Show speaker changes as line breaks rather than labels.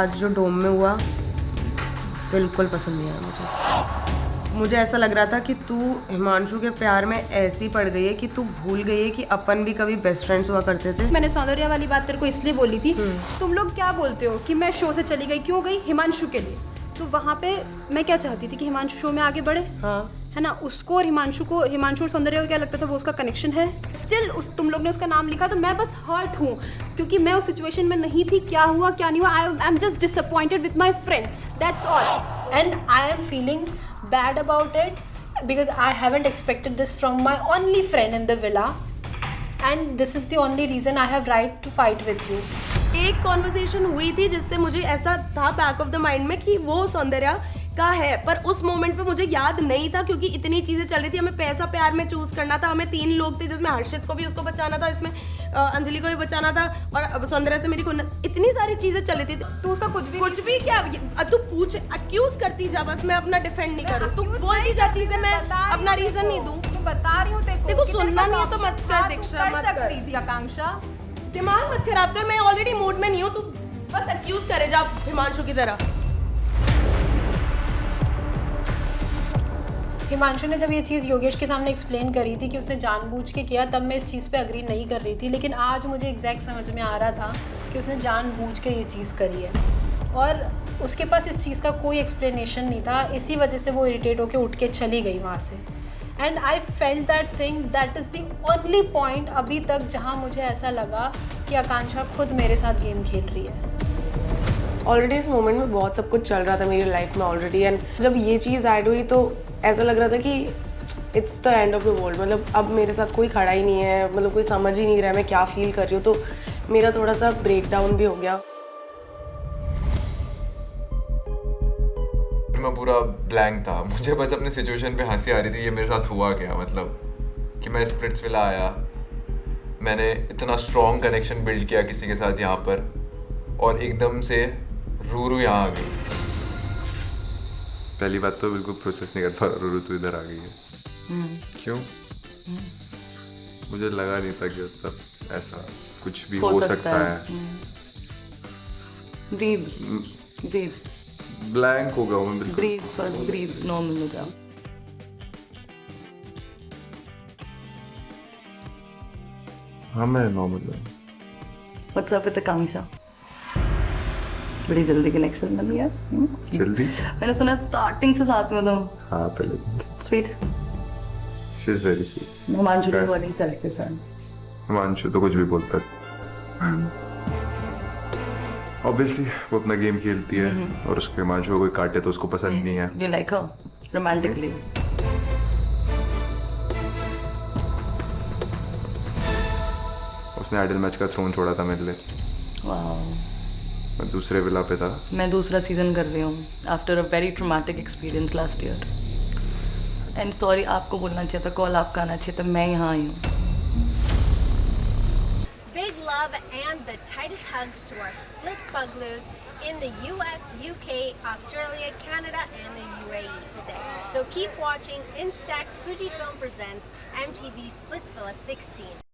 आज जो डोम में हुआ बिल्कुल पसंद नहीं आया मुझे ऐसा लग रहा था कि तू हिमांशु के प्यार में ऐसी पड़ गई है कि तू भूल गई है कि अपन भी कभी बेस्ट फ्रेंड्स हुआ करते थे।
मैंने सौंदर्या वाली बात तेरे को इसलिए बोली थी, तुम लोग क्या बोलते हो कि मैं शो से चली गई, क्यों गई? हिमांशु के लिए। तो वहाँ पे मैं क्या चाहती थी कि हिमांशु शो में आगे बढ़े,
हाँ
है ना। उसको और हिमांशु और सौंदर्या को क्या लगता था वो उसका कनेक्शन है। स्टिल तुम लोग ने उसका नाम लिखा तो मैं बस हर्ट हूँ क्योंकि मैं उस सिचुएशन में नहीं थी। क्या हुआ क्या नहीं हुआ, I am just disappointed with my friend, that's all. And I am feeling bad about it because I haven't expected this from my only friend in the villa and this is the only reason I have right to fight with you.
एक conversation हुई थी जिससे मुझे ऐसा था back of the mind में कि वो सौंदर्या का है, पर उस मोमेंट पे मुझे याद नहीं था क्योंकि इतनी चीजें चल रही थी। हमें पैसा प्यार में चूज करना था, हमें 3 लोग थे जिसमें हर्षित को भी उसको बचाना था, इसमें अंजलि को भी बचाना था और सौंदर्या से मेरी इतनी सारी चीजें चल रही थी। तू उसका कुछ भी क्या तू पूछ अक्यूज करती जा, बस मैं अपना डिफेंड नहीं करूँ। तू बोलती जा चीजें, मैं अपना रीजन नहीं दूँ।
बता रही हूँ
देखो सुनना नहीं है तो मत कर दीक्षा, मत
सकती थी आकांक्षा,
दिमाग मत खराब कर। मैं ऑलरेडी मूड में नहीं हूँ, तू बस अक्यूज करे जा हिमांशु की तरह।
हिमांशु ने जब ये चीज़ योगेश के सामने एक्सप्लेन करी थी कि उसने जानबूझ के किया, तब मैं इस चीज़ पे अग्री नहीं कर रही थी, लेकिन आज मुझे एग्जैक्ट समझ में आ रहा था कि उसने जानबूझ के ये चीज़ करी है और उसके पास इस चीज़ का कोई एक्सप्लेनेशन नहीं था। इसी वजह से वो इरिटेट होकर उठ के चली गई वहाँ से। And I felt that thing, that is the only point अभी तक जहाँ मुझे ऐसा लगा कि आकांक्षा खुद मेरे साथ गेम खेल रही है।
ऑलरेडी इस मोमेंट में बहुत सब कुछ चल रहा था मेरी लाइफ में ऑलरेडी, एंड जब ये चीज़ ऐड हुई तो ऐसा लग रहा था कि it's the end of the world. मतलब अब मेरे साथ कोई खड़ा ही नहीं है, मतलब कोई समझ ही नहीं रहा है मैं क्या फील कर रही हूँ। तो मेरा थोड़ा सा ब्रेक डाउन भी हो गया।
मैं पूरा ब्लैंक था, मुझे बस अपने सिचुएशन पे हंसी आ रही थी। ये मेरे साथ हुआ क्या, मतलब कि मैं स्प्लिट्सविला आया, मैंने इतना स्ट्रॉन्ग कनेक्शन बिल्ड किया किसी के साथ यहाँ पर, और एकदम से रूरू यहाँ आ गई। पहली बात तो बिल्कुल प्रोसेस नहीं कर पा रहा, रूरू तो इधर आ गई है। क्यों? मुझे लगा नहीं था कि मतलब ऐसा कुछ भी हो सकता है।
ब्रीथ
ब्लैंक हो गया मैं बिल्कुल।
ब्रीथ फर्स्ट, ब्रीथ, नॉर्मल हो जाओ।
हाँ मैं नॉर्मल हूँ।
व्हाट्स अप विद आकांक्षा? बड़ी जल्दी कनेक्शन बन गया।
जल्दी?
मैंने सुना स्टार्टिंग से साथ में तुम।
हाँ पहले।
Sweet.
She is very sweet.
Himanshu की बॉडी सेल्फिश है।
हिमांशु तो कुछ भी बोलता है। ऑब्वियसली वो अपना गेम खेलती है और उसके हिमांशु को कोई काटे तो उसको पसंद नहीं है।
You like her romantically?
उसने आइडल मैच का थ्रोन छोड़ा था मेरे लिए।
Wow.
मैं दूसरे विला पे था।
मैं दूसरा सीजन कर रही हूँ after a very traumatic experience last year. And sorry, आपको बोलना चाहिए था, कॉल आपका आना चाहिए था, मैं यहाँ आई हूँ।
Big love and the tightest hugs to our split bungalows in the US, UK, Australia, Canada, and the UAE. So keep watching Instax Fujifilm presents MTV Splitsvilla 16.